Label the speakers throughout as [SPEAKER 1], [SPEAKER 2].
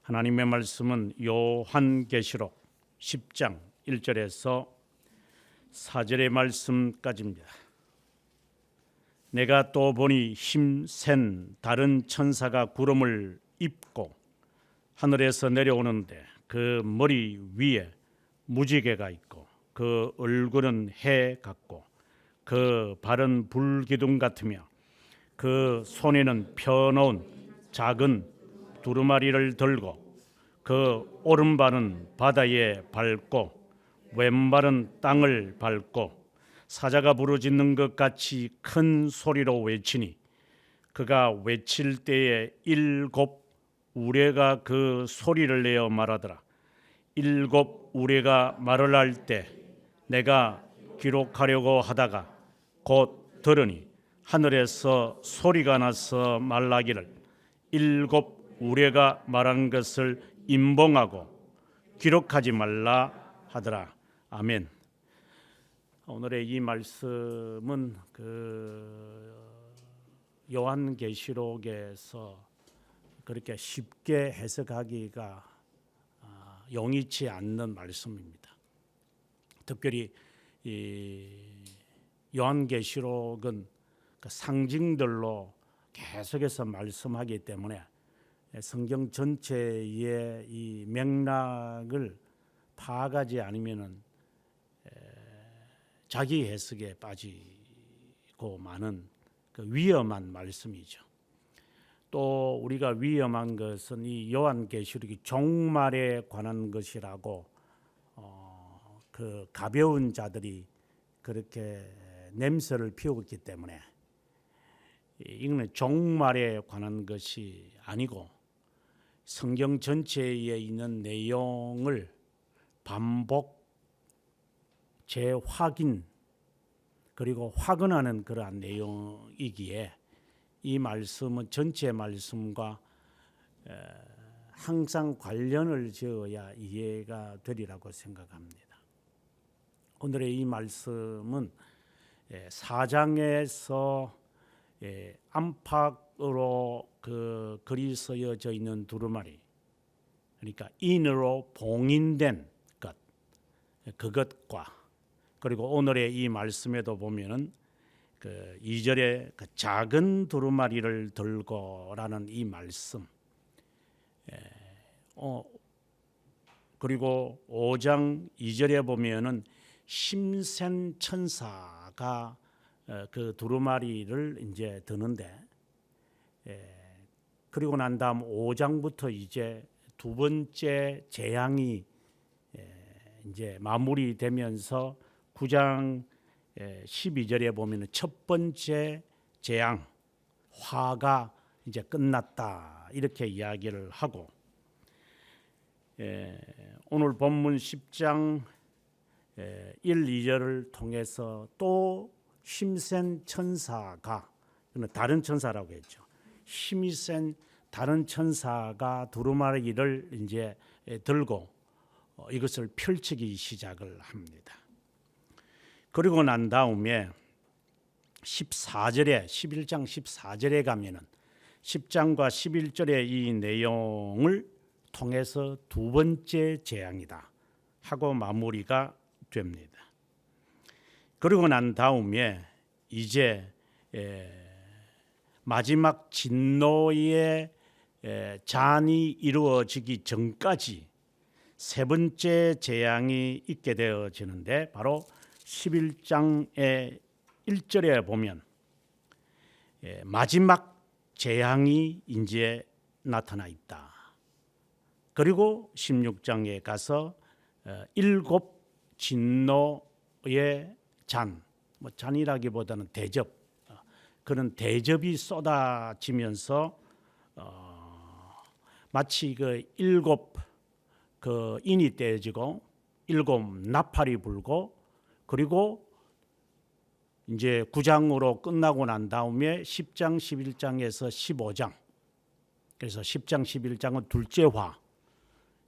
[SPEAKER 1] 하나님의 말씀은 요한계시록 10장 1절에서 4절의 말씀까지입니다. 내가 또 보니 힘센 다른 천사가 구름을 입고 하늘에서 내려오는데 그 머리 위에 무지개가 있고 그 얼굴은 해 같고 그 발은 불기둥 같으며 그 손에는 펴놓은 작은 두루마리를 들고 그 오른발은 바다에 밟고 왼발은 땅을 밟고 사자가 부르짖는 것 같이 큰 소리로 외치니 그가 외칠 때에 7 우레가 그 소리를 내어 말하더라. 7 우레가 말을 할 때 내가 기록하려고 하다가 곧 들으니 하늘에서 소리가 나서 말하기를 7 우레가 말한 것을 임봉하고 기록하지 말라 하더라. 아멘. 오늘의 이 말씀은 요한계시록에서 그렇게 쉽게 해석하기가 용이치 않는 말씀입니다. 특별히 이 요한계시록은 그 상징들로 계속해서 말씀하기 때문에 성경 전체의 이 맥락을 파악하지 않으면은 자기 해석에 빠지고 마는 그 위험한 말씀이죠. 또 우리가 위험한 것은 이 요한계시록이 종말에 관한 것이라고 그 가벼운 자들이 그렇게 냄새를 피우기 때문에 이거는 종말에 관한 것이 아니고 성경 전체에 있는 내용을 반복 재확인 그리고 확인하는 그러한 내용이기에 이 말씀은 전체 말씀과 항상 관련을 지어야 이해가 되리라고 생각합니다. 오늘의 이 말씀은 4장에서 안팎으로 그 글이 쓰여져 있는 두루마리, 그러니까 인으로 봉인된 것, 그것과 그리고 오늘의 이 말씀에도 보면은 그 2절에 그 작은 두루마리를 들고라는 이 말씀, 그리고 5장 2절에 보면은 힘센 천사가 그 두루마리를 이제 드는데, 그리고 난 다음 5장부터 이제 두 번째 재앙이 이제 마무리되면서 9장 12절에 보면은 첫 번째 재앙 화가 이제 끝났다 이렇게 이야기를 하고, 오늘 본문 10장 1, 2절을 통해서 또 힘센 천사가, 다른 천사라고 했죠. 힘이 센 다른 천사가 두루마리를 이제 들고 이것을 펼치기 시작을 합니다. 그리고 난 다음에 14절에 11장 14절에 가면은 10장과 11절의 이 내용을 통해서 두 번째 재앙이다 하고 마무리가 됩니다. 그리고 난 다음에 이제 마지막 진노의 잔이 이루어지기 전까지 세 번째 재앙이 있게 되어지는데, 바로 11장의 1절에 보면 마지막 재앙이 이제 나타나 있다. 그리고 16장에 가서 7 진노의 잔, 잔이라기보다는 대접, 그런 대접이 쏟아지면서 마치 그 7 그 인이 떼어지고 7 나팔이 불고, 그리고 이제 9장으로 끝나고 난 다음에 10장 11장에서 15장, 그래서 10장 11장은 둘째 화,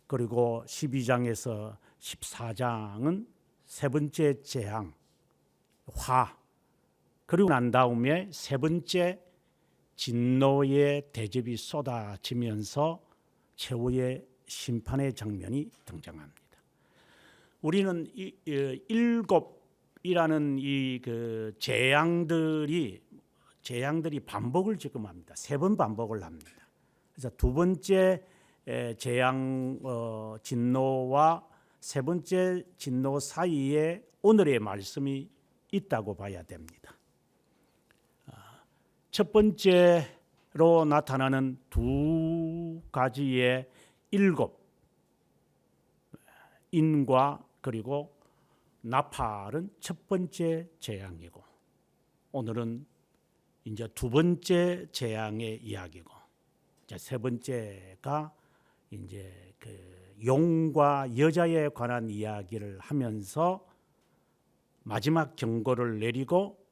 [SPEAKER 1] 그리고 12장에서 14장은 세 번째 재앙 화, 그리고 난 다음에 세 번째 진노의 대접이 쏟아지면서 최후의 심판의 장면이 등장합니다. 우리는 일곱이라는 이 그 재앙들이 반복을 지금 합니다. 3번 반복을 합니다. 그래서 두 번째 재앙 진노와 세 번째 진노 사이에 오늘의 말씀이 있다고 봐야 됩니다. 첫 번째로 나타나는 두 가지의 일곱 인과 그리고 나팔은 첫 번째 재앙이고, 오늘은 이제 두 번째 재앙의 이야기고, 이제 세 번째가 이제 그 용과 여자에 관한 이야기를 하면서 마지막 경고를 내리고,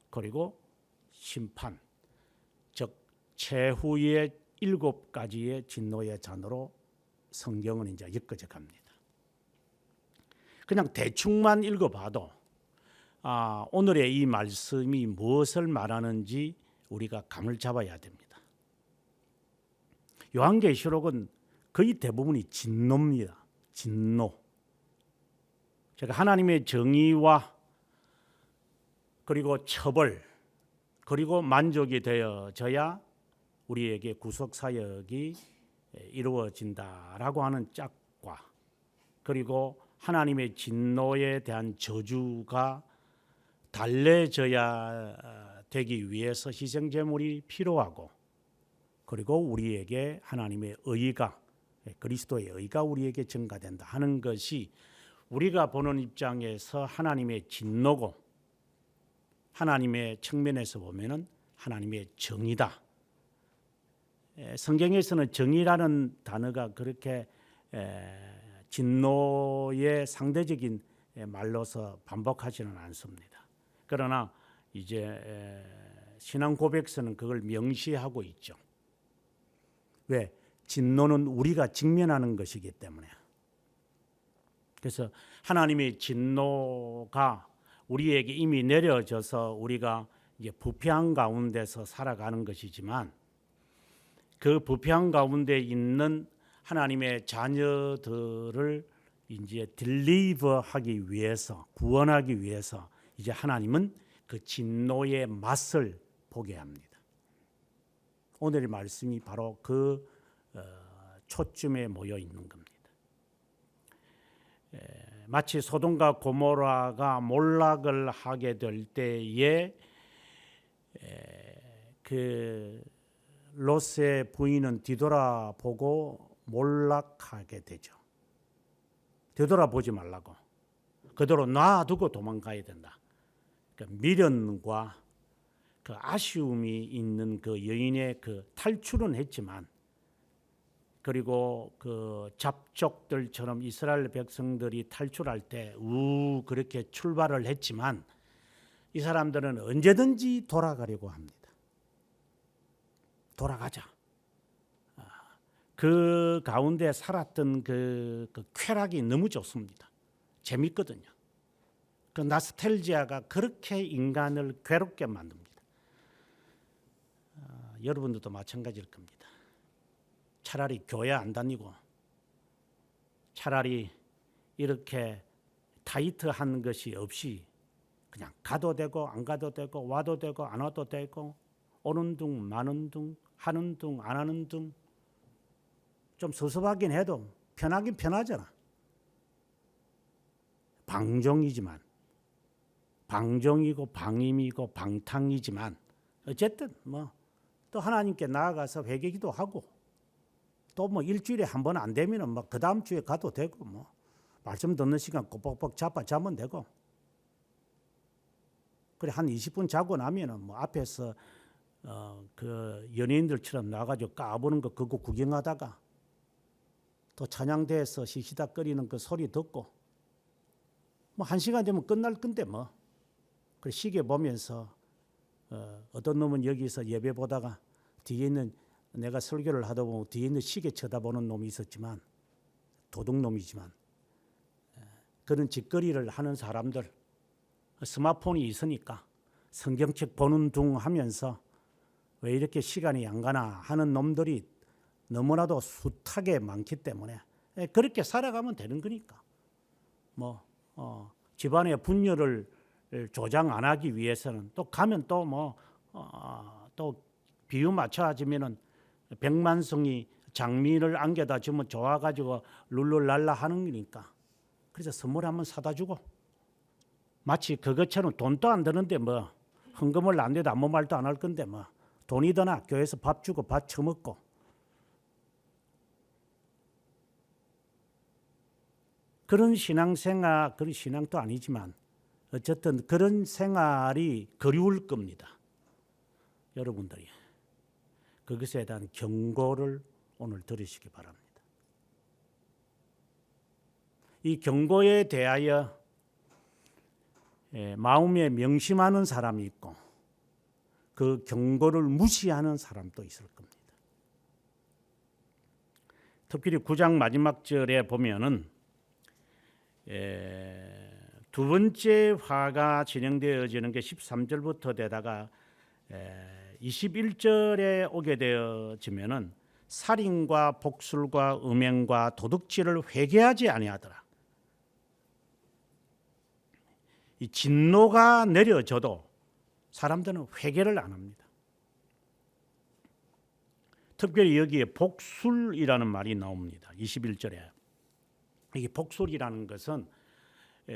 [SPEAKER 1] 그리고 심판, 즉 최후의 7가지의 진노의 잔으로 성경은 이제 엮어져 갑니다. 그냥 대충만 읽어봐도 오늘의 이 말씀이 무엇을 말하는지 우리가 감을 잡아야 됩니다. 요한계시록은 거의 대부분이 진노입니다. 진노. 제가 하나님의 정의와 그리고 처벌 그리고 만족이 되어져야 우리에게 구속 사역이 이루어진다라고 하는 짝과, 그리고 하나님의 진노에 대한 저주가 달래져야 되기 위해서 희생 제물이 필요하고, 그리고 우리에게 하나님의 의가, 그리스도의 의가 우리에게 증가된다 하는 것이 우리가 보는 입장에서 하나님의 진노고, 하나님의 측면에서 보면은 하나님의 정의다. 성경에서는 정의라는 단어가 그렇게 진노의 상대적인 말로서 반복하지는 않습니다. 그러나 이제 신앙 고백서는 그걸 명시하고 있죠. 왜? 진노는 우리가 직면하는 것이기 때문에. 그래서 하나님의 진노가 우리에게 이미 내려져서 우리가 이제 부패한 가운데서 살아가는 것이지만, 그 부패한 가운데 있는 하나님의 자녀들을 이제 딜리버하기 위해서, 구원하기 위해서 이제 하나님은 그 진노의 맛을 보게 합니다. 오늘의 말씀이 바로 그 초점에 모여 있는 겁니다. 마치 소돔과 고모라가 몰락을 하게 될 때에 그 롯의 부인은 뒤돌아보고 몰락하게 되죠. 뒤돌아보지 말라고, 그대로 놔두고 도망가야 된다. 그러니까 미련과 그 아쉬움이 있는 그 여인의 그 탈출은 했지만, 그리고 그 잡족들처럼 이스라엘 백성들이 탈출할 때 그렇게 출발을 했지만, 이 사람들은 언제든지 돌아가려고 합니다. 돌아가자. 그 가운데 살았던 그 쾌락이 너무 좋습니다. 재밌거든요. 그 나스텔지아가 그렇게 인간을 괴롭게 만듭니다. 여러분들도 마찬가지일 겁니다. 차라리 교회 안 다니고, 차라리 이렇게 타이트한 것이 없이 그냥 가도 되고 안 가도 되고, 와도 되고 안 와도 되고, 오는 둥 마는 둥, 하는 둥 안 하는 둥, 좀 섭섭하긴 해도 편하긴 편하잖아. 방종이지만, 방종이고 방임이고 방탕이지만, 어쨌든 뭐 또 하나님께 나아가서 회개기도 하고, 또 뭐 일주일에 한 번 안 되면은 뭐 그 다음 주에 가도 되고, 뭐 말씀 듣는 시간 꼬박꼬박 자면 되고, 그래 한 20분 자고 나면은 뭐 앞에서 그 연예인들처럼 나가지고 까부는 거 그거 구경하다가 또 찬양대에서 시시닥거리는 그 소리 듣고, 뭐 1시간 되면 끝날 건데 뭐. 그래 시계 보면서 어떤 놈은 여기서 예배 보다가 뒤에 있는, 내가 설교를 하다 보면 뒤에 있는 시계 쳐다보는 놈이 있었지만, 도둑놈이지만, 그런 짓거리를 하는 사람들, 스마트폰이 있으니까 성경책 보는 둥 하면서 왜 이렇게 시간이 안 가나 하는 놈들이 너무나도 숱하게 많기 때문에 그렇게 살아가면 되는 거니까. 뭐 집안의 분열을 조장 안 하기 위해서는 또 가면 또 또 비유 맞춰지면은 백만송이 장미를 안겨다 주면 좋아가지고 룰루랄라 하는 거니까. 그래서 선물 한번 사다 주고 마치 그것처럼 돈도 안 드는데 뭐 헌금을 안 내도 아무 말도 안 할 건데 뭐 돈이 드나 교회에서 밥 주고 밥 처먹고. 그런 신앙생활, 그런 신앙도 아니지만 어쨌든 그런 생활이 그리울 겁니다. 여러분들이 그것에 대한 경고를 오늘 들으시기 바랍니다. 이 경고에 대하여 마음에 명심하는 사람이 있고 그 경고를 무시하는 사람도 있을 겁니다. 특별히 9장 마지막 절에 보면은 두 번째 화가 진행되어지는 게 13절부터 되다가 21절에 오게 되어지면은 살인과 복술과 음행과 도둑질을 회개하지 아니하더라. 이 진노가 내려져도 사람들은 회개를 안 합니다. 특별히 여기에 복술이라는 말이 나옵니다. 21절에. 이게 복술이라는 것은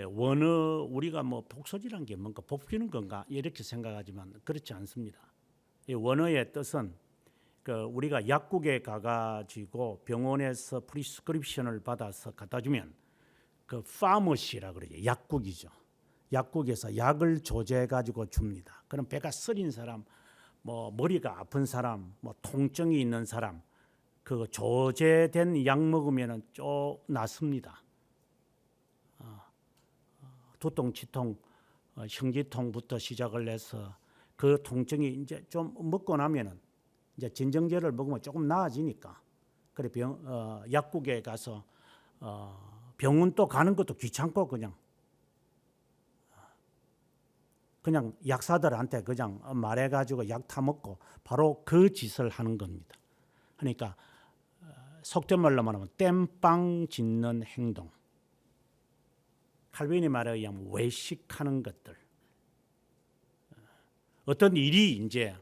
[SPEAKER 1] 원어 우리가 뭐 복술이라는 게 뭔가 뽑히는 건가 이렇게 생각하지만 그렇지 않습니다. 이 원어의 뜻은 우리가 약국에 가가지고 병원에서 프리스크립션을 받아서 갖다 주면 그 파머시라 그러죠. 약국이죠. 약국에서 약을 조제해 가지고 줍니다. 그럼 배가 쓰린 사람, 뭐 머리가 아픈 사람, 뭐 통증이 있는 사람, 그 조제된 약 먹으면은 좀 낫습니다. 두통, 치통, 형지통부터 시작을 해서 그 통증이 이제 좀 먹고 나면은 이제 진정제를 먹으면 조금 나아지니까 그래 약국에 가서 병원 또 가는 것도 귀찮고 그냥 약사들한테 그냥 말해가지고 약 타 먹고 바로 그 짓을 하는 겁니다. 그러니까 속된 말로 말하면 땜빵 짓는 행동. 칼빈이 말에 의하면 외식하는 것들. 어떤 일이 이제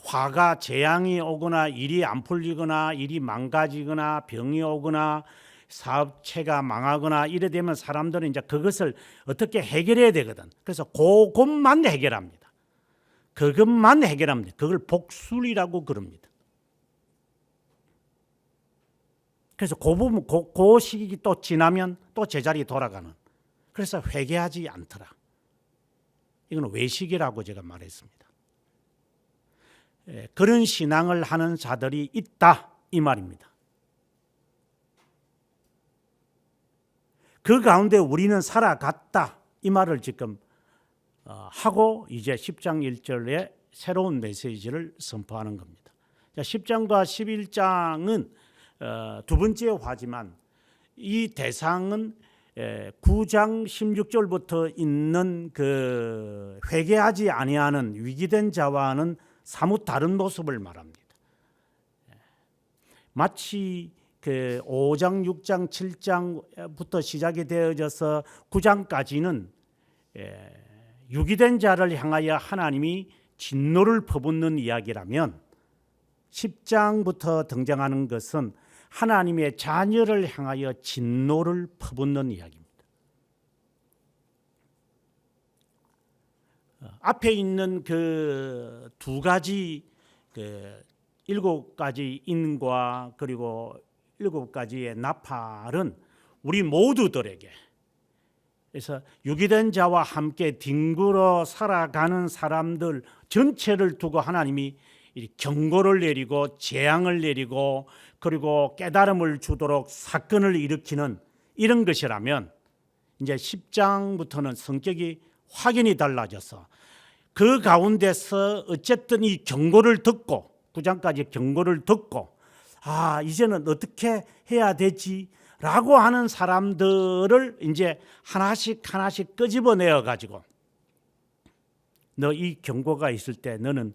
[SPEAKER 1] 화가 재앙이 오거나 일이 안 풀리거나 일이 망가지거나 병이 오거나 사업체가 망하거나 이래 되면 사람들은 이제 그것을 어떻게 해결해야 되거든. 그래서 그것만 해결합니다. 그것만 해결합니다. 그걸 복술이라고 그럽니다. 그래서 그 부분, 그 시기 또 지나면 또 제자리 돌아가는. 그래서 회개하지 않더라. 이건 외식이라고 제가 말했습니다. 그런 신앙을 하는 자들이 있다 이 말입니다. 그 가운데 우리는 살아갔다 이 말을 지금 하고 이제 10장 1절에 새로운 메시지를 선포하는 겁니다. 10장과 11장은 두 번째 화지만 이 대상은 9장 16절부터 있는 그 회개하지 아니하는 위기된 자와는 사뭇 다른 모습을 말합니다. 마치 그 5장, 6장, 7장부터 시작이 되어져서 9장까지는 유기된 자를 향하여 하나님이 진노를 퍼붓는 이야기라면 10장부터 등장하는 것은 하나님의 자녀를 향하여 진노를 퍼붓는 이야기입니다. 앞에 있는 그 두 가지 그 7가지 인과 그리고 7가지의 나팔은 우리 모두들에게 그래서 유기된 자와 함께 뒹굴어 살아가는 사람들 전체를 두고 하나님이 경고를 내리고 재앙을 내리고 그리고 깨달음을 주도록 사건을 일으키는 이런 것이라면 이제 10장부터는 성격이 확연히 달라져서 그 가운데서 어쨌든 이 경고를 듣고 9장까지 경고를 듣고 이제는 어떻게 해야 되지라고 하는 사람들을 이제 하나씩 끄집어내어 가지고 너 이 경고가 있을 때 너는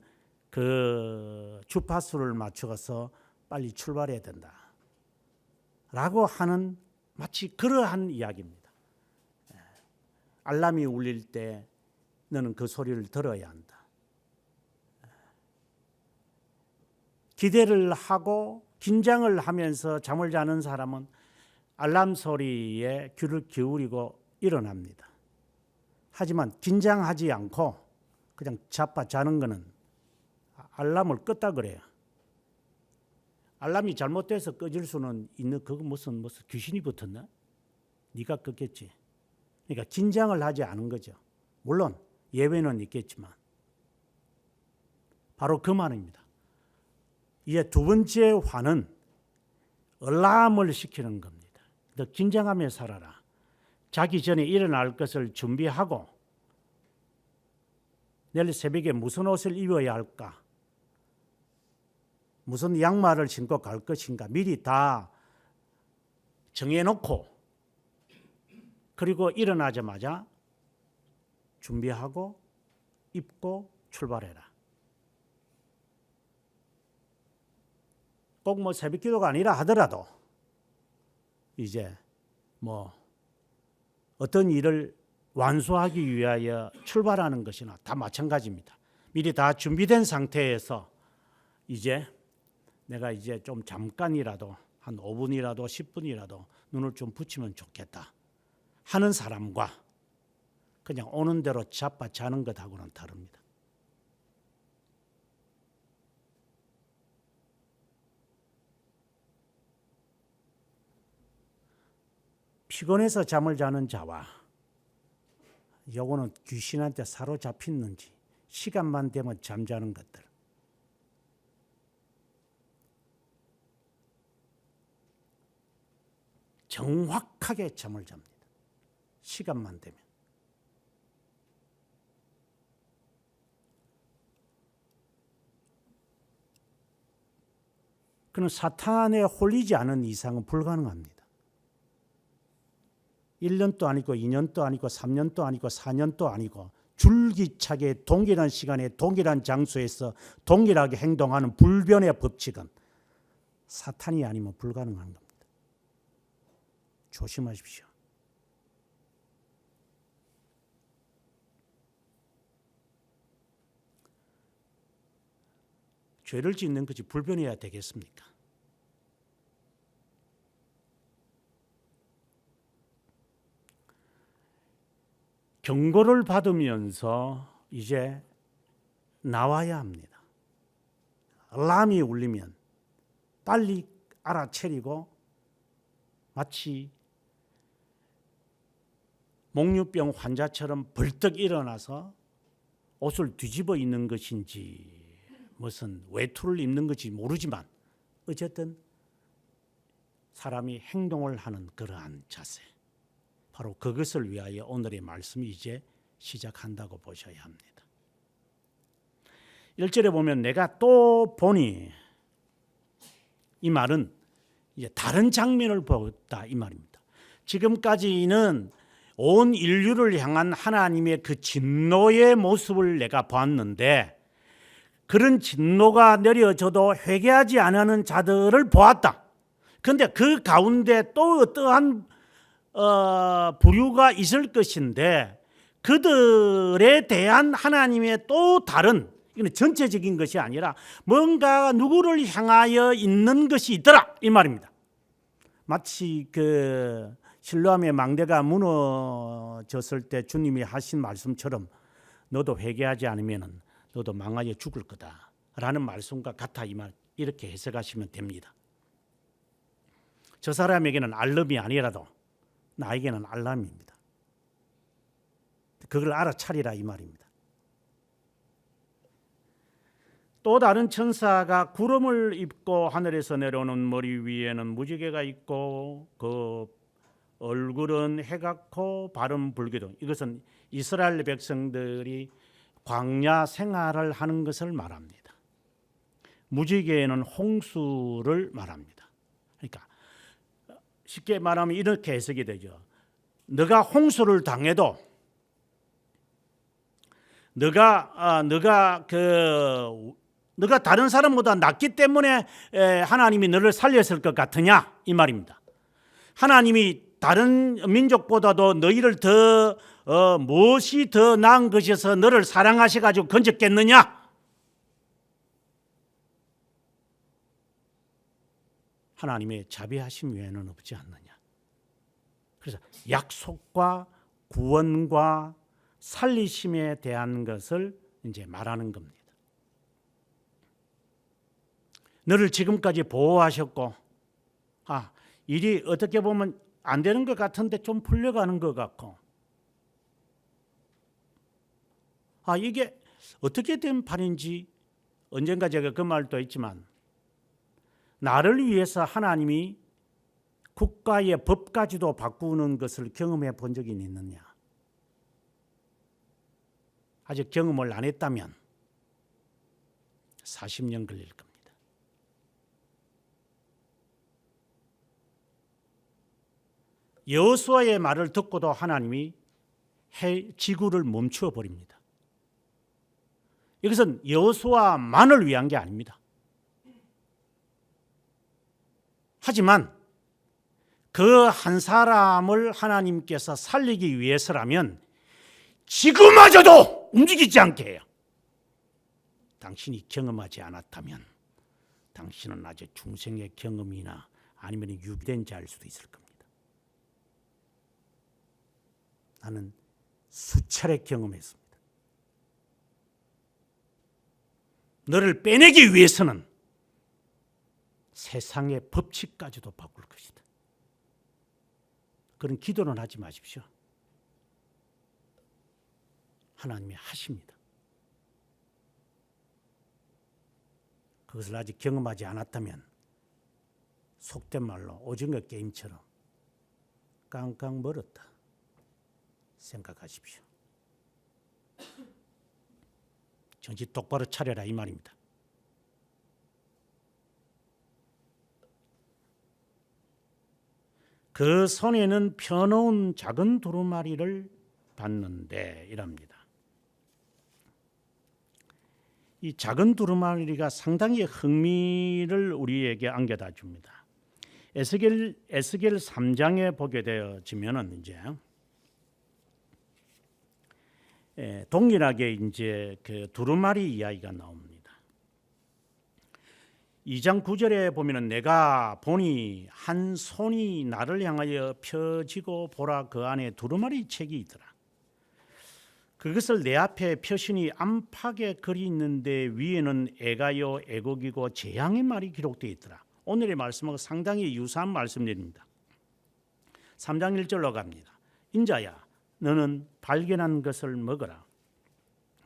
[SPEAKER 1] 그 주파수를 맞춰서 빨리 출발해야 된다 라고 하는 마치 그러한 이야기입니다. 알람이 울릴 때 너는 그 소리를 들어야 한다. 기대를 하고 긴장을 하면서 잠을 자는 사람은 알람 소리에 귀를 기울이고 일어납니다. 하지만 긴장하지 않고 그냥 자빠 자는 거는 알람을 껐다 그래요. 알람이 잘못돼서 꺼질 수는 있는, 그거 무슨 귀신이 붙었나? 네가 껐겠지. 그러니까 긴장을 하지 않은 거죠. 물론 예외는 있겠지만 바로 그 말입니다. 이제 두 번째 화는 알람을 시키는 겁니다. 너 긴장하며 살아라. 자기 전에 일어날 것을 준비하고 내일 새벽에 무슨 옷을 입어야 할까? 무슨 양말을 신고 갈 것인가? 미리 다 정해놓고 그리고 일어나자마자 준비하고 입고 출발해라. 꼭 새벽 기도가 아니라 하더라도 이제 어떤 일을 완수하기 위하여 출발하는 것이나 다 마찬가지입니다. 미리 다 준비된 상태에서 이제 내가 이제 좀 잠깐이라도 한 5분이라도 10분이라도 눈을 좀 붙이면 좋겠다 하는 사람과 그냥 오는 대로 자빠 자는 것하고는 다릅니다. 피곤해서 잠을 자는 자와 요거는 귀신한테 사로잡혔는지 시간만 되면 잠자는 것들, 정확하게 잠을 잡니다. 시간만 되면. 그는 사탄에 홀리지 않은 이상은 불가능합니다. 1년도 아니고 2년도 아니고 3년도 아니고 4년도 아니고 줄기차게 동일한 시간에 동일한 장소에서 동일하게 행동하는 불변의 법칙은 사탄이 아니면 불가능한 겁니다. 조심하십시오. 죄를 짓는 것이 불변해야 되겠습니까? 경고를 받으면서 이제 나와야 합니다. 알람이 울리면 빨리 알아차리고 마치 목류병 환자처럼 벌떡 일어나서 옷을 뒤집어 입는 것인지 무슨 외투를 입는 것인지 모르지만 어쨌든 사람이 행동을 하는 그러한 자세, 바로 그것을 위하여 오늘의 말씀이 이제 시작한다고 보셔야 합니다. 1절에 보면 내가 또 보니, 이 말은 이제 다른 장면을 보았다 이 말입니다. 지금까지는 온 인류를 향한 하나님의 그 진노의 모습을 내가 보았는데 그런 진노가 내려져도 회개하지 않는 자들을 보았다. 그런데 그 가운데 또 어떠한 부류가 있을 것인데 그들에 대한 하나님의 또 다른, 이건 전체적인 것이 아니라 뭔가 누구를 향하여 있는 것이 있더라 이 말입니다. 마치 그 실로암의 망대가 무너졌을 때 주님이 하신 말씀처럼 너도 회개하지 않으면 너도 망하여 죽을 거다라는 말씀과 같아 이 말, 이렇게 해석하시면 됩니다. 저 사람에게는 알람이 아니라도 나에게는 알람입니다. 그걸 알아차리라 이 말입니다. 또 다른 천사가 구름을 입고 하늘에서 내려오는 머리 위에는 무지개가 있고 그 얼굴은 해같고 발은 붉기도. 이것은 이스라엘 백성들이 광야 생활을 하는 것을 말합니다. 무지개는 홍수를 말합니다. 그러니까 쉽게 말하면 이렇게 해석이 되죠. 너가 홍수를 당해도 너가 그 너가 다른 사람보다 낫기 때문에 하나님이 너를 살렸을 것 같으냐 이 말입니다. 하나님이 다른 민족보다도 너희를 더 무엇이 더 나은 것이어서 너를 사랑하셔가지고 건졌겠느냐? 하나님의 자비하심 외에는 없지 않느냐. 그래서 약속과 구원과 살리심에 대한 것을 이제 말하는 겁니다. 너를 지금까지 보호하셨고, 일이 어떻게 보면 안 되는 것 같은데 좀 풀려가는 것 같고, 이게 어떻게 된 판인지 언젠가 제가 그 말도 했지만, 나를 위해서 하나님이 국가의 법까지도 바꾸는 것을 경험해 본 적이 있느냐? 아직 경험을 안 했다면 40년 걸릴 겁니다. 여호수아의 말을 듣고도 하나님이 지구를 멈추어 버립니다. 이것은 여호수아만을 위한 게 아닙니다. 하지만 그 한 사람을 하나님께서 살리기 위해서라면 지구마저도 움직이지 않게 해요. 당신이 경험하지 않았다면 당신은 아직 중생의 경험이나 아니면 유기된 자일 수도 있을 겁니다. 나는 수차례 경험했습니다. 너를 빼내기 위해서는 세상의 법칙까지도 바꿀 것이다. 그런 기도는 하지 마십시오. 하나님이 하십니다. 그것을 아직 경험하지 않았다면 속된 말로 오징어 게임처럼 깡깡 멀었다 생각하십시오. 정신 똑바로 차려라 이 말입니다. 그 손에는 펴놓은 작은 두루마리를 봤는데 이랍니다. 이 작은 두루마리가 상당히 흥미를 우리에게 안겨다 줍니다. 에스겔 3장에 보게 되어지면은 이제 동일하게 이제 그 두루마리 이야기가 나옵니다. 2장 9절에 보면은 내가 보니 한 손이 나를 향하여 펴지고 보라 그 안에 두루마리 책이 있더라. 그것을 내 앞에 펴시니 안팎에 글이 있는데 위에는 애가요 애곡이고 재앙의 말이 기록되어 있더라. 오늘의 말씀하고 상당히 유사한 말씀입니다. 3장 1절로 갑니다. 인자야 너는 발견한 것을 먹어라.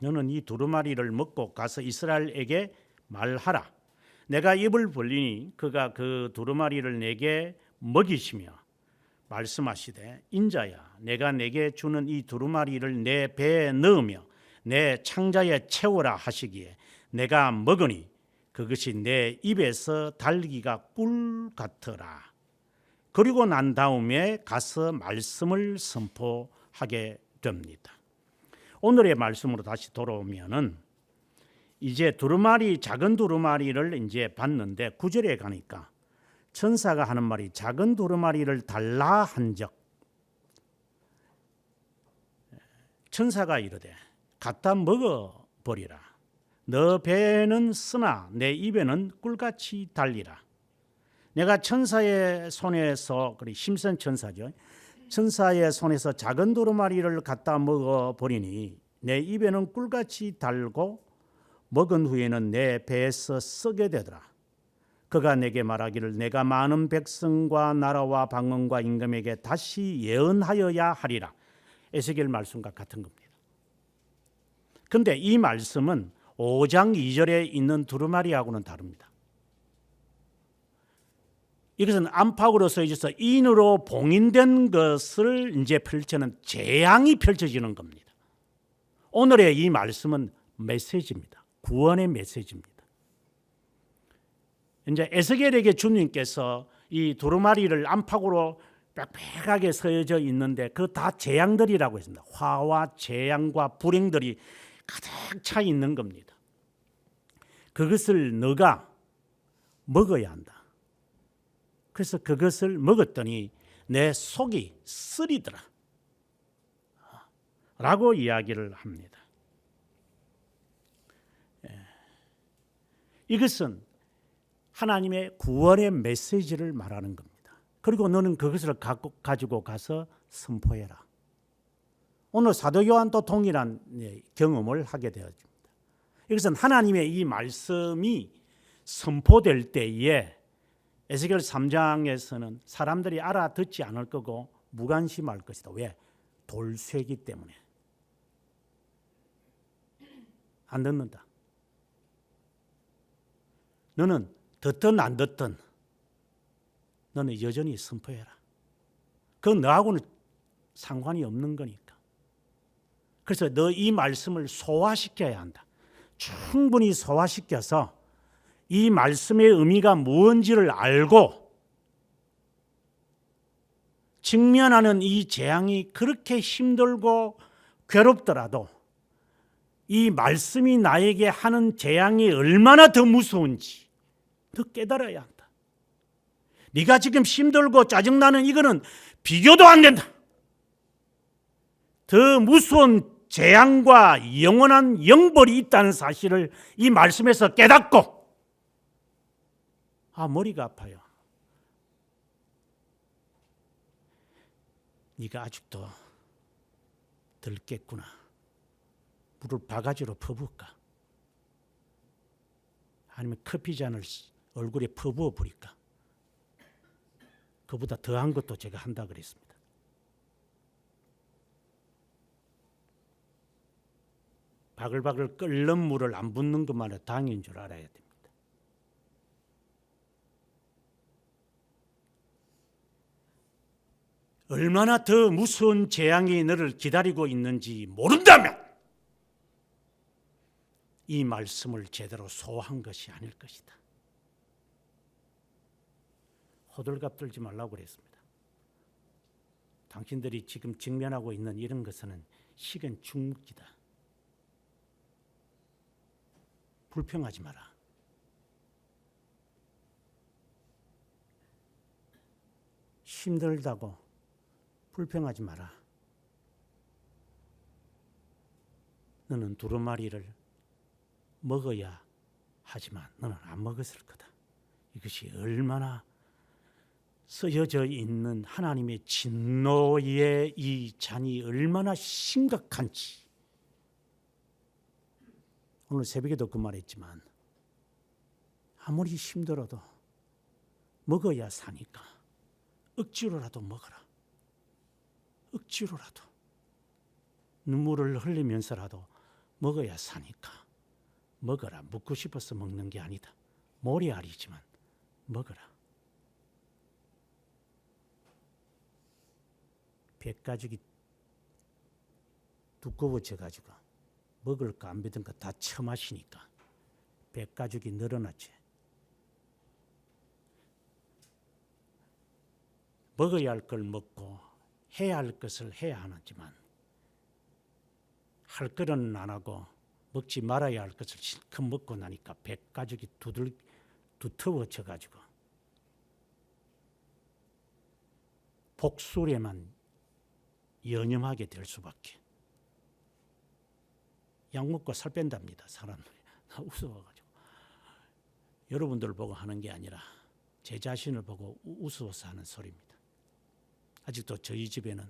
[SPEAKER 1] 너는 이 두루마리를 먹고 가서 이스라엘에게 말하라. 내가 입을 벌리니 그가 그 두루마리를 내게 먹이시며 말씀하시되 인자야 내가 내게 주는 이 두루마리를 내 배에 넣으며 내 창자에 채우라 하시기에 내가 먹으니 그것이 내 입에서 달기가 꿀 같더라. 그리고 난 다음에 가서 말씀을 선포하게 됩니다. 오늘의 말씀으로 다시 돌아오면은 이제 작은 두루마리를 이제 봤는데 9절에 가니까 천사가 하는 말이 작은 두루마리를 달라 한적. 천사가 이르되 갖다 먹어 버리라. 너 배에는 쓰나 내 입에는 꿀같이 달리라. 내가 천사의 손에서 그리 심선 천사죠. 천사의 손에서 작은 두루마리를 갖다 먹어 버리니 내 입에는 꿀같이 달고 먹은 후에는 내 배에서 썩게 되더라. 그가 내게 말하기를 내가 많은 백성과 나라와 방언과 임금에게 다시 예언하여야 하리라. 에스겔 말씀과 같은 겁니다. 그런데 이 말씀은 5장 2절에 있는 두루마리하고는 다릅니다. 이것은 안팎으로 써있어서 인으로 봉인된 것을 이제 펼치는 재앙이 펼쳐지는 겁니다. 오늘의 이 말씀은 메시지입니다. 구원의 메시지입니다. 이제 에스겔에게 주님께서 이 두루마리를 안팎으로 빽빽하게 서여져 있는데 그 다 재앙들이라고 했습니다. 화와 재앙과 불행들이 가득 차 있는 겁니다. 그것을 너가 먹어야 한다. 그래서 그것을 먹었더니 내 속이 쓰리더라 라고 이야기를 합니다. 이것은 하나님의 구원의 메시지를 말하는 겁니다. 그리고 너는 그것을 가지고 가서 선포해라. 오늘 사도 요한도 동일한 경험을 하게 되었습니다. 이것은 하나님의 이 말씀이 선포될 때에 에스겔 3장에서는 사람들이 알아듣지 않을 거고 무관심할 것이다. 왜? 돌쇠기 때문에. 안 듣는다. 너는 듣든 안 듣든 너는 여전히 선포해라. 그건 너하고는 상관이 없는 거니까. 그래서 너 이 말씀을 소화시켜야 한다. 충분히 소화시켜서 이 말씀의 의미가 무엇인지를 알고 직면하는 이 재앙이 그렇게 힘들고 괴롭더라도 이 말씀이 나에게 하는 재앙이 얼마나 더 무서운지 더 깨달아야 한다. 네가 지금 힘들고 짜증나는 이거는 비교도 안 된다. 더 무서운 재앙과 영원한 영벌이 있다는 사실을 이 말씀에서 깨닫고 머리가 아파요. 네가 아직도 덜 깼구나. 물을 바가지로 퍼부을까? 아니면 커피잔을 얼굴에 퍼부어 버릴까? 그보다 더한 것도 제가 한다 그랬습니다. 바글바글 끓는 물을 안 붓는 것만은 당인 줄 알아야 됩니다. 얼마나 더 무서운 재앙이 너를 기다리고 있는지 모른다면 이 말씀을 제대로 소화한 것이 아닐 것이다. 호들갑 떨지 말라고 그랬습니다. 당신들이 지금 직면하고 있는 이런 것은 식은 죽묵기다. 불평하지 마라. 힘들다고 불평하지 마라. 너는 두루마리를 먹어야 하지만 너는 안 먹었을 거다. 이것이 얼마나 쓰여져 있는 하나님의 진노의 이 잔이 얼마나 심각한지 오늘 새벽에도 그 말했지만 아무리 힘들어도 먹어야 사니까 억지로라도 먹어라. 억지로라도 눈물을 흘리면서라도 먹어야 사니까 먹어라. 먹고 싶어서 먹는 게 아니다. 모래알이지만 먹어라. 뱃가죽이 두꺼워져 가지고 먹을 거 안 믿은 거 다 처마시니까 뱃가죽이 늘어났지. 먹어야 할 걸 먹고 해야 할 것을 해야 하지만 할 거는 안 하고 먹지 말아야 할 것을 실컷 먹고 나니까 뱃가죽이 두터워져 가지고 복술에만 연연하게 될 수밖에. 약 먹고 살 뺀답니다. 사람들이. 웃어가지고. 여러분들 보고 하는 게 아니라 제 자신을 보고 웃어서 하는 소리입니다. 아직도 저희 집에는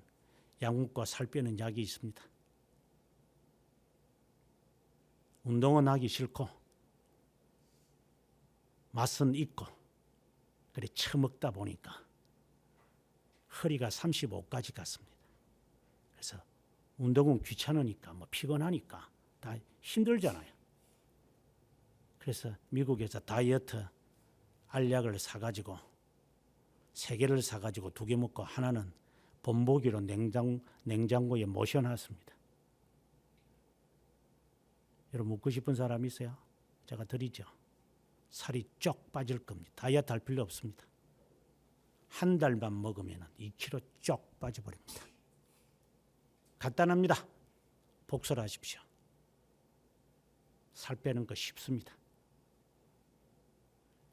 [SPEAKER 1] 약 먹고 살 빼는 약이 있습니다. 운동은 하기 싫고 맛은 있고 그래 처먹다 보니까 허리가 35까지 갔습니다. 그래서 운동은 귀찮으니까 피곤하니까 다 힘들잖아요. 그래서 미국에서 다이어트 알약을 사가지고 3개를 사가지고 2개 먹고 하나는 본보기로 냉장고에 모셔놨습니다. 여러분 먹고 싶은 사람 있어요? 제가 드리죠. 살이 쪽 빠질 겁니다. 다이어트 할 필요 없습니다. 한 달만 먹으면 2kg 쪽 빠져버립니다. 간단합니다. 복설하십시오. 살 빼는 거 쉽습니다.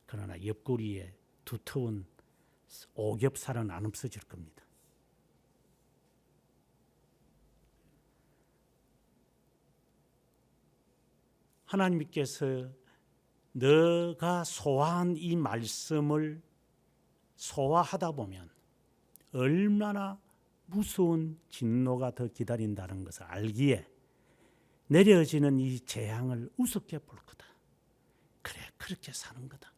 [SPEAKER 1] 그러나 옆구리에 두터운 오겹살은 안 없어질 겁니다. 하나님께서 너가 소화한 이 말씀을 소화하다 보면 얼마나 무서운 진노가 더 기다린다는 것을 알기에 내려지는 이 재앙을 우습게 볼 거다. 그래, 그렇게 사는 거다.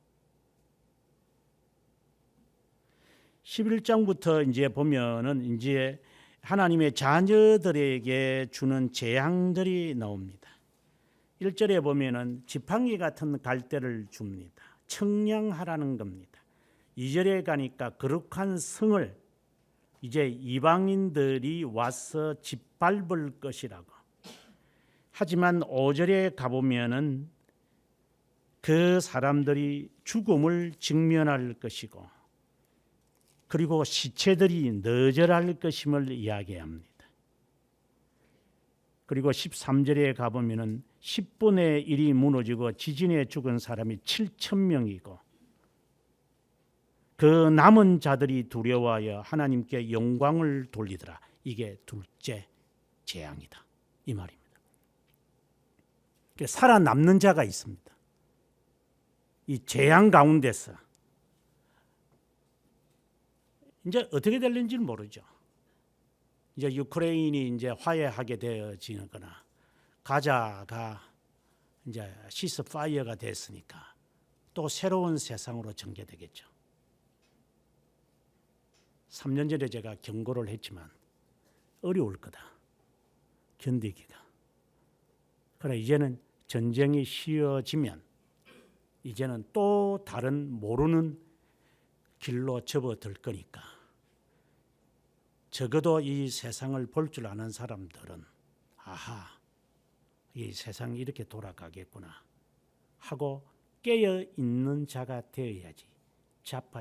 [SPEAKER 1] 11장부터 이제 보면은 이제 하나님의 자녀들에게 주는 재앙들이 나옵니다. 1절에 보면은 지팡이 같은 갈대를 줍니다. 청량하라는 겁니다. 2절에 가니까 거룩한 성을 이제 이방인들이 와서 짓밟을 것이라고. 하지만 5절에 가보면은 그 사람들이 죽음을 직면할 것이고 그리고 시체들이 너절할 것임을 이야기합니다. 그리고 13절에 가보면은 10분의 1이 무너지고 지진에 죽은 사람이 7,000명이고 그 남은 자들이 두려워하여 하나님께 영광을 돌리더라. 이게 둘째 재앙이다. 이 말입니다. 살아남는 자가 있습니다. 이 재앙 가운데서 이제 어떻게 될는지는 모르죠. 이제 유크레인이 이제 화해하게 되어지거나 가자가 이제 시스파이어가 됐으니까 또 새로운 세상으로 전개되겠죠. 3년 전에 제가 경고를 했지만 어려울 거다. 견디기가. 그래 이제는 전쟁이 쉬워지면 이제는 또 다른 모르는 길로 접어들 거니까 적어도 이 세상을 볼 줄 아는 사람들은 아하, 이 세상이 이렇게 돌아가겠구나 하고 깨어 있는 자가 되어야지.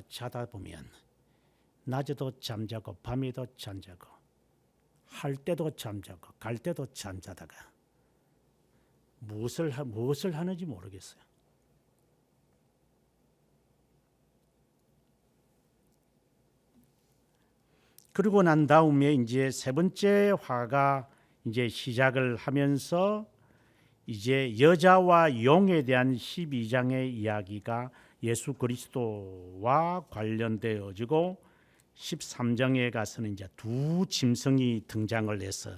[SPEAKER 1] 자다 보면 낮에도 잠자고 밤에도 잠자고 할 때도 잠자고 갈 때도 잠자다가 무엇을 하는지 모르겠어요. 그리고 난 다음에 이제 세 번째 화가 이제 시작을 하면서 이제 여자와 용에 대한 12장의 이야기가 예수 그리스도와 관련되어지고 13장에 가서는 이제 두 짐승이 등장을 해서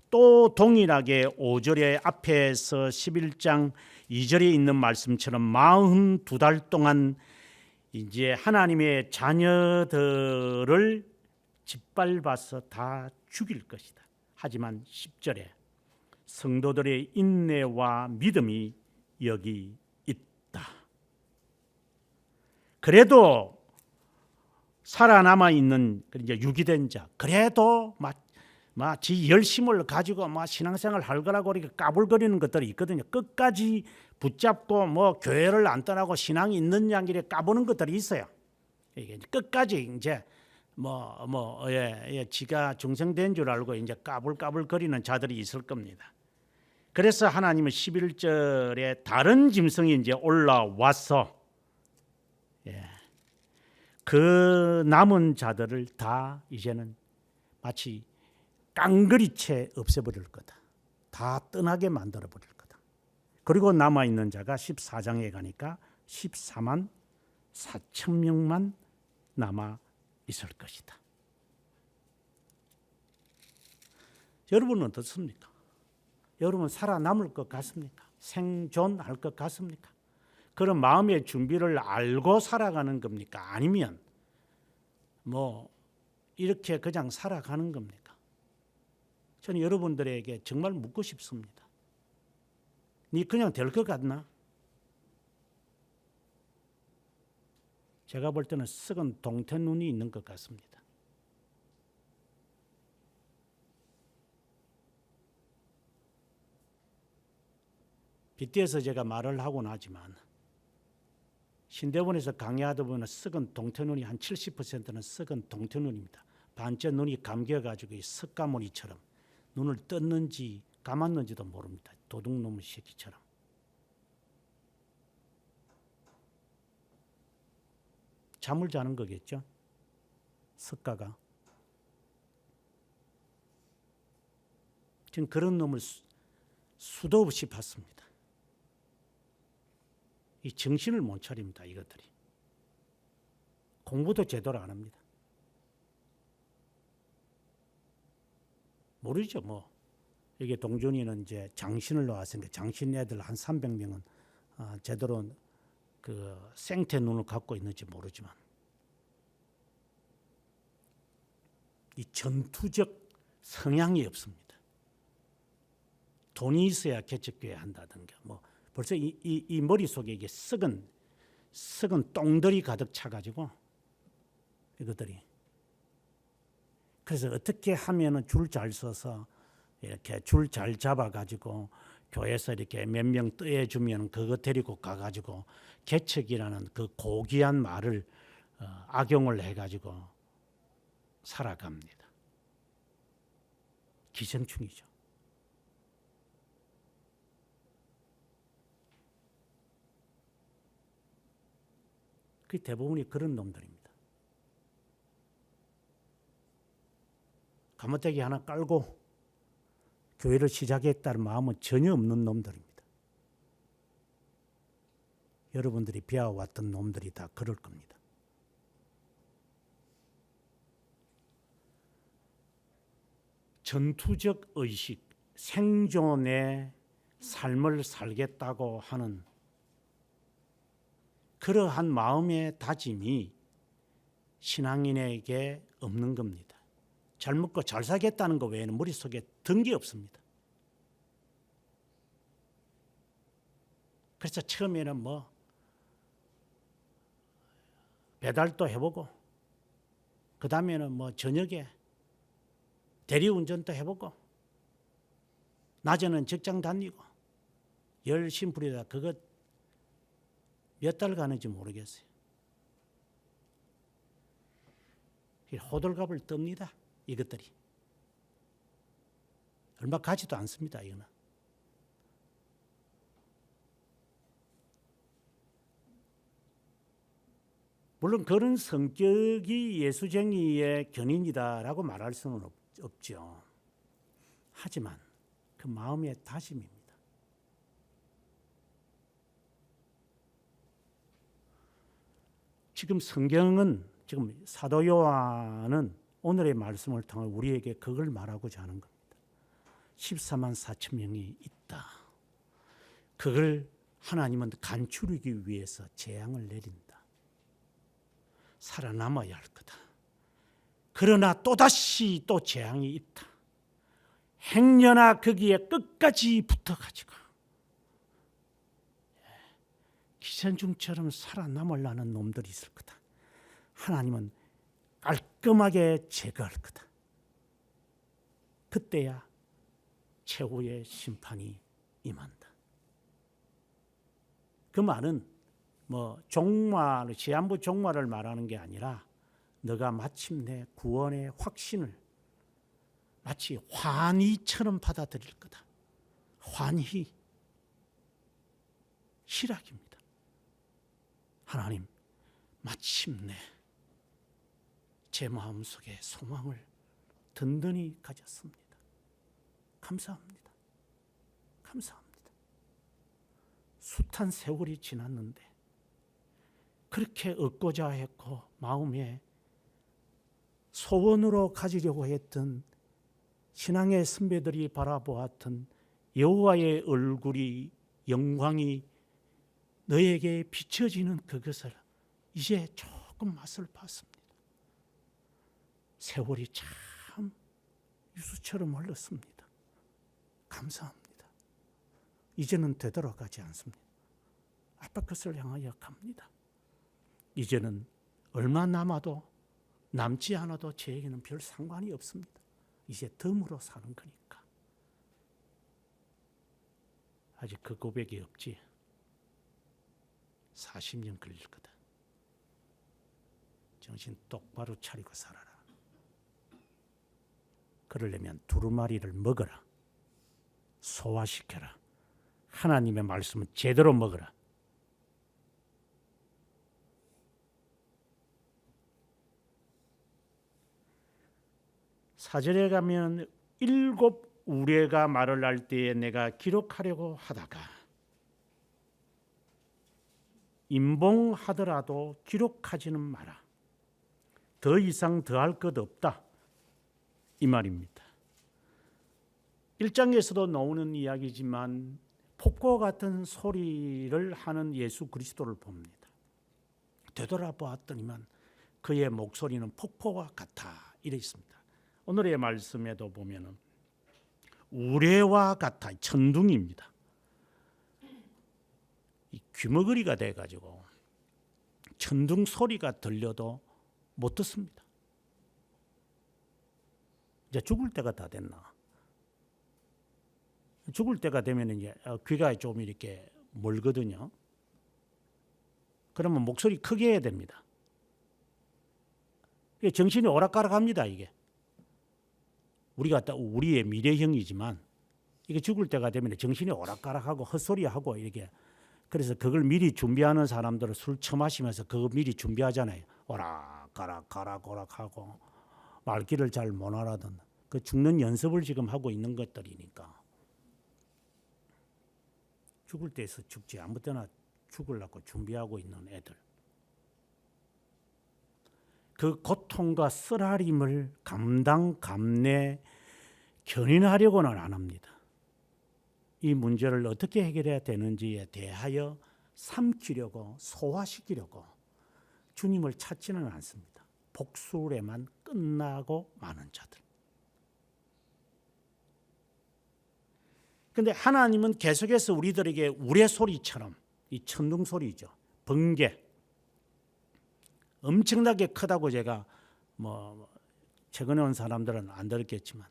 [SPEAKER 1] 또 동일하게 5절의 앞에서 11장 2절에 있는 말씀처럼 42달 동안 이제 하나님의 자녀들을 짓밟아서 다 죽일 것이다. 하지만 10절에 성도들의 인내와 믿음이 여기 있다. 그래도 살아남아 있는 이제 유기된 자, 그래도 지 열심을 가지고 신앙생활 할 거라고 이렇게 까불거리는 것들이 있거든요. 끝까지 붙잡고 교회를 안 떠나고 신앙이 있는 양길에 까부는 것들이 있어요. 이게 끝까지 이제 지가 중생된 줄 알고 이제 까불까불거리는 자들이 있을 겁니다. 그래서 하나님은 11절에 다른 짐승이 이제 올라와서 그 남은 자들을 다 이제는 마치 깡그리채 없애버릴 거다. 다 떠나게 만들어 버릴 거다. 그리고 남아있는 자가 14장에 가니까 14만 4천 명만 남아 있을 것이다. 여러분은 어떻습니까? 여러분 살아남을 것 같습니까? 생존할 것 같습니까? 그런 마음의 준비를 알고 살아가는 겁니까? 아니면 이렇게 그냥 살아가는 겁니까? 저는 여러분들에게 정말 묻고 싶습니다. 니 그냥 될 것 같나? 제가 볼 때는 썩은 동태눈이 있는 것 같습니다. 빗대에서 제가 말을 하곤 하지만 신대원에서 강의하다 보면 썩은 동태눈이 한 70%는 썩은 동태눈입니다. 반째 눈이 감겨가지고 석가모니처럼 눈을 떴는지 감았는지도 모릅니다. 도둑놈의 새끼처럼. 잠을 자는 거겠죠. 석가가. 지금 그런 놈을 수도 없이 봤습니다. 이 정신을 못 차립니다. 이것들이. 공부도 제대로 안 합니다. 모르죠. 뭐 이게 동준이는 이제 장신을 나왔으니까 장신 애들 한 300명은 제대로 그 생태 눈을 갖고 있는지 모르지만 이 전투적 성향이 없습니다. 돈이 있어야 개척교회 한다든가 뭐 벌써 이 머릿속에 이게 썩은 똥들이 가득 차가지고 이것들이. 그래서 어떻게 하면은 줄 잘 서서 이렇게 줄 잘 잡아가지고 교회에서 이렇게 몇 명 떠해주면 그거 데리고 가가지고 개척이라는 그 고귀한 말을 악용을 해가지고 살아갑니다. 기생충이죠. 그 대부분이 그런 놈들입니다. 가마떼기 하나 깔고 교회를 시작했다는 마음은 전혀 없는 놈들입니다. 여러분들이 배워왔던 놈들이 다 그럴 겁니다. 전투적 의식, 생존의 삶을 살겠다고 하는 그러한 마음의 다짐이 신앙인에게 없는 겁니다. 잘 먹고 잘 살겠다는 것 외에는 머릿속에 든 게 없습니다. 그래서 처음에는 뭐 배달도 해보고 그 다음에는 뭐 저녁에 대리운전도 해보고 낮에는 직장 다니고 열심히 부리다 그거 몇 달 가는지 모르겠어요. 호들갑을 떱니다. 이것들이. 얼마 가지도 않습니다. 이거는. 물론 그런 성격이 예수쟁이의 견인이다라고 말할 수는 없죠. 하지만 그 마음의 다짐입니다. 지금 성경은 지금 사도 요한은 오늘의 말씀을 통해 우리에게 그걸 말하고자 하는 겁니다. 14만 4천 명이 있다. 그걸 하나님은 간추리기 위해서 재앙을 내린다. 살아남아야 할 거다. 그러나 또다시 또 재앙이 있다. 행여나 거기에 끝까지 붙어가지고 기생충처럼 살아남으려는 놈들이 있을 거다. 하나님은 깔끔하게 제거할 거다. 그때야 최후의 심판이 임한다. 그 말은 뭐 종말, 시한부 종말을 말하는 게 아니라 너가 마침내 구원의 확신을 마치 환희처럼 받아들일 거다. 환희, 희락입니다. 하나님, 마침내 제 마음속에 소망을 든든히 가졌습니다. 감사합니다. 감사합니다. 숱한 세월이 지났는데 그렇게 얻고자 했고 마음에 소원으로 가지려고 했던 신앙의 선배들이 바라보았던 여호와의 얼굴이 영광이 너에게 비춰지는 그것을 이제 조금 맛을 봤습니다. 세월이 참 유수처럼 흘렀습니다. 감사합니다. 이제는 되돌아가지 않습니다. 아빠 것을 향하여 갑니다. 이제는 얼마 남아도 남지 않아도 저에게는 별 상관이 없습니다. 이제 덤으로 사는 거니까. 아직 그 고백이 없지. 40년 걸릴 거다. 정신 똑바로 차리고 살아라. 그러려면 두루마리를 먹어라. 소화시켜라. 하나님의 말씀은 제대로 먹어라. 4절에 가면 일곱 우레가 말을 할 때에 내가 기록하려고 하다가 임봉하더라도 기록하지는 마라. 더 이상 더할 것 없다. 이 말입니다. 1장에서도 나오는 이야기지만 폭포 같은 소리를 하는 예수 그리스도를 봅니다. 되돌아보았더니만 그의 목소리는 폭포와 같아 이래 있습니다. 오늘의 말씀에도 보면은 우레와 같아 천둥입니다. 이 귀머거리가 돼가지고 천둥 소리가 들려도 못 듣습니다. 이제 죽을 때가 다 됐나? 죽을 때가 되면 이제 귀가 좀 이렇게 멀거든요. 그러면 목소리 크게 해야 됩니다. 정신이 오락가락합니다. 이게 우리의 미래형이지만 이게 죽을 때가 되면 정신이 오락가락하고 헛소리하고 이렇게. 그래서 그걸 미리 준비하는 사람들은 술 처마시면서 그거 미리 준비하잖아요. 오락가락하고 말귀를 잘 못 알아듣는 그 죽는 연습을 지금 하고 있는 것들이니까. 죽을 때에서 죽지 아무 때나 죽으려고 준비하고 있는 애들. 그 고통과 쓰라림을 감내 견인하려고는 안 합니다. 이 문제를 어떻게 해결해야 되는지에 대하여 삼키려고 소화시키려고 주님을 찾지는 않습니다. 복술에만 끝나고 마는 자들. 그런데 하나님은 계속해서 우리들에게 우레소리처럼 이 천둥 소리죠. 번개. 엄청나게 크다고 제가 최근에 온 사람들은 안 들었겠지만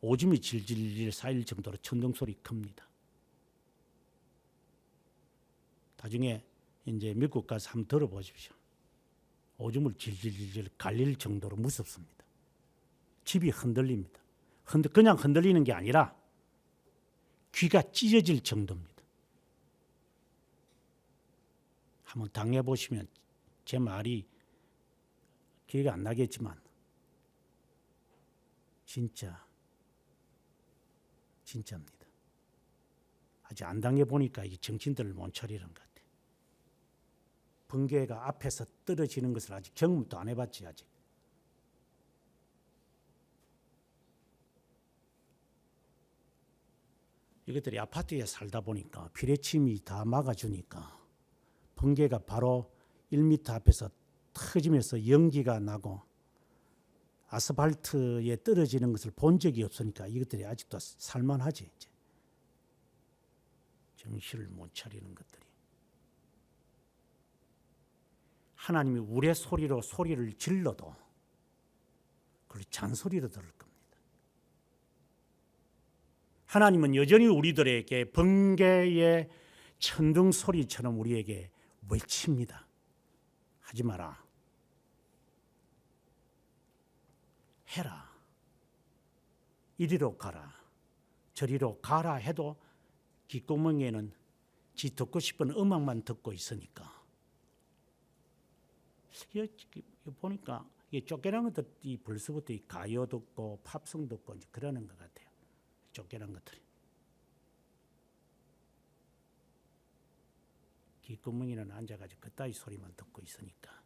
[SPEAKER 1] 오줌이 질질 쌓일 정도로 천둥 소리 큽니다. 나중에 이제 미국 가서 한번 들어보십시오. 오줌을 질질 갈릴 정도로 무섭습니다. 집이 흔들립니다. 그냥 흔들리는 게 아니라 귀가 찢어질 정도입니다. 한번 당해보시면 제 말이 기회가 안 나겠지만 진짜입니다. 아직 안 당해보니까 이 정신들을 못 차리는 것 같아요. 번개가 앞에서 떨어지는 것을 아직 경험도 안 해봤지 아직. 이것들이 아파트에 살다 보니까 피레침이 다 막아주니까 번개가 바로 1m 앞에서 터지면서 연기가 나고 아스팔트에 떨어지는 것을 본 적이 없으니까 이것들이 아직도 살만하지. 이제. 정신을 못 차리는 것들이. 하나님이 우레 소리로 소리를 질러도 그걸 잔소리로 들을 겁니다. 하나님은 여전히 우리들에게 번개의 천둥 소리처럼 우리에게 외칩니다. 하지 마라. 해라. 이리로 가라. 저리로 가라 해도 귓구멍에는 지 듣고 싶은 음악만 듣고 있으니까. 보니까 쫓겨난 것들이 벌써부터 가요 듣고 팝송 듣고 이제 그러는 것 같아요. 쫓겨난 것들이. 귓구멍에는 앉아가지고 그따위 소리만 듣고 있으니까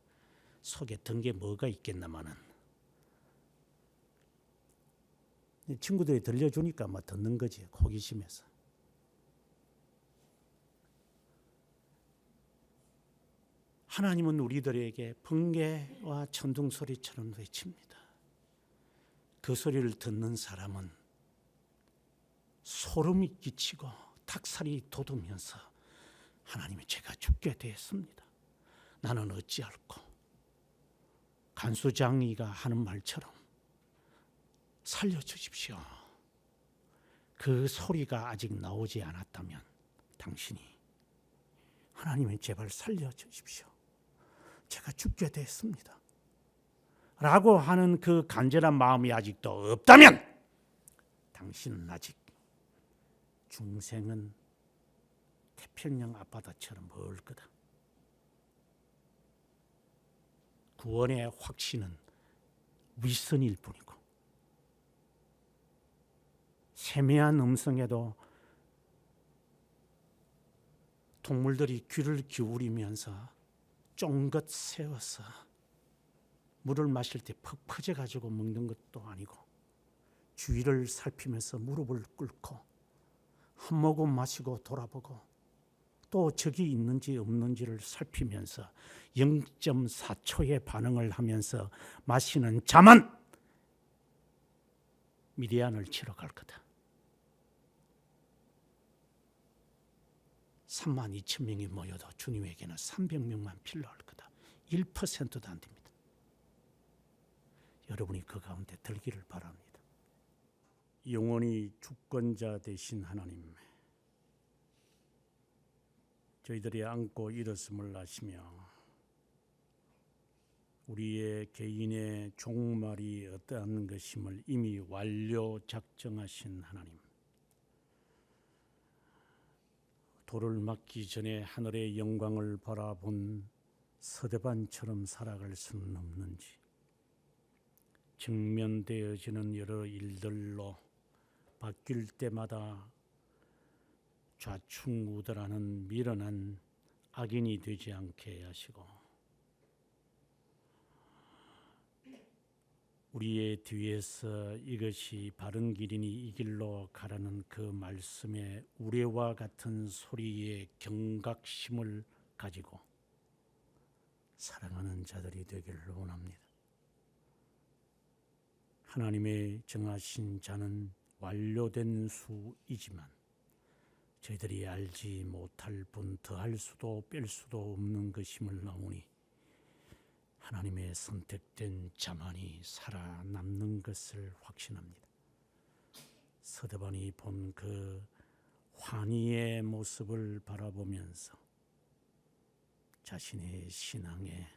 [SPEAKER 1] 속에 든 게 뭐가 있겠나마는. 친구들이 들려주니까 뭐 듣는 거지. 호기심에서. 하나님은 우리들에게 번개와 천둥 소리처럼 외칩니다. 그 소리를 듣는 사람은 소름이 끼치고 닭살이 돋으면서 하나님이 제가 죽게 되었습니다. 나는 어찌할꼬. 간수장이가 하는 말처럼 살려주십시오. 그 소리가 아직 나오지 않았다면 당신이 하나님은 제발 살려주십시오. 제가 죽게 됐습니다. 라고 하는 그 간절한 마음이 아직도 없다면 당신은 아직 중생은 태평양 앞바다처럼 멀 거다. 구원의 확신은 위선일 뿐이고 세미한 음성에도 동물들이 귀를 기울이면서 쫑긋 세워서 물을 마실 때 퍽 퍼져가지고 먹는 것도 아니고 주위를 살피면서 무릎을 꿇고 한 모금 마시고 돌아보고 또 적이 있는지 없는지를 살피면서 0.4초의 반응을 하면서 마시는 자만 미디안을 치러 갈 거다. 32,000명이 모여도 주님에게는 300명만 필요할 거다. 1%도 안 됩니다. 여러분이 그 가운데 들기를 바랍니다. 영원히 주권자 되신 하나님, 저희들이 안고 일었음을 아시며 우리의 개인의 종말이 어떠한 것임을 이미 완료 작정하신 하나님, 돌을 맞기 전에 하늘의 영광을 바라본 서대반처럼 살아갈 수는 없는지, 직면되어지는 여러 일들로 바뀔 때마다 좌충우돌하는 미련한 악인이 되지 않게 하시고 우리의 뒤에서 이것이 바른 길이니 이 길로 가라는 그 말씀의 우레와 같은 소리의 경각심을 가지고 사랑하는 자들이 되기를 원합니다. 하나님의 정하신 자는 완료된 수이지만 저희들이 알지 못할 뿐 더할 수도 뺄 수도 없는 것임을 나오니 하나님의 선택된 자만이 살아남는 것을 확신합니다. 서대반이 본 그 환희의 모습을 바라보면서 자신의 신앙에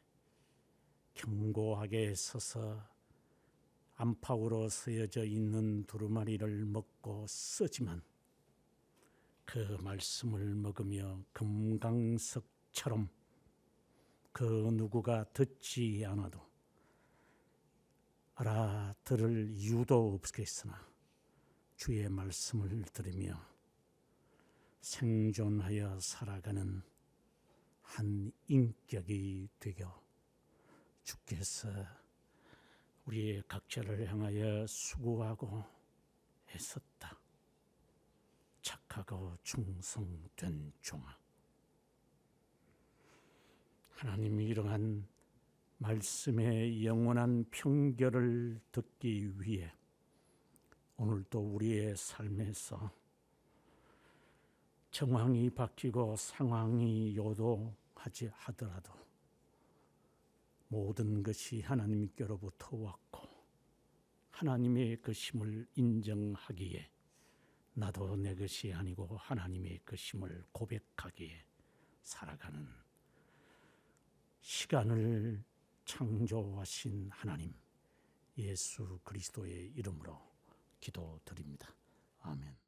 [SPEAKER 1] 견고하게 서서 안팎으로 쓰여져 있는 두루마리를 먹고 쓰지만 그 말씀을 먹으며 금강석처럼 그 누구가 듣지 않아도 알아들을 이유도 없겠으나 주의 말씀을 들으며 생존하여 살아가는 한 인격이 되어 주께서 우리의 각자를 향하여 수고하고 애썼다. 착하고 충성된 종아. 하나님이 이러한 말씀의 영원한 평결을 듣기 위해 오늘도 우리의 삶에서 정황이 바뀌고 상황이 요동하지 하더라도 모든 것이 하나님께로부터 왔고 하나님의 것임을 인정하기에 나도 내 것이 아니고 하나님의 것임을 고백하기에 살아가는 시간을 창조하신 하나님 예수 그리스도의 이름으로 기도드립니다. 아멘.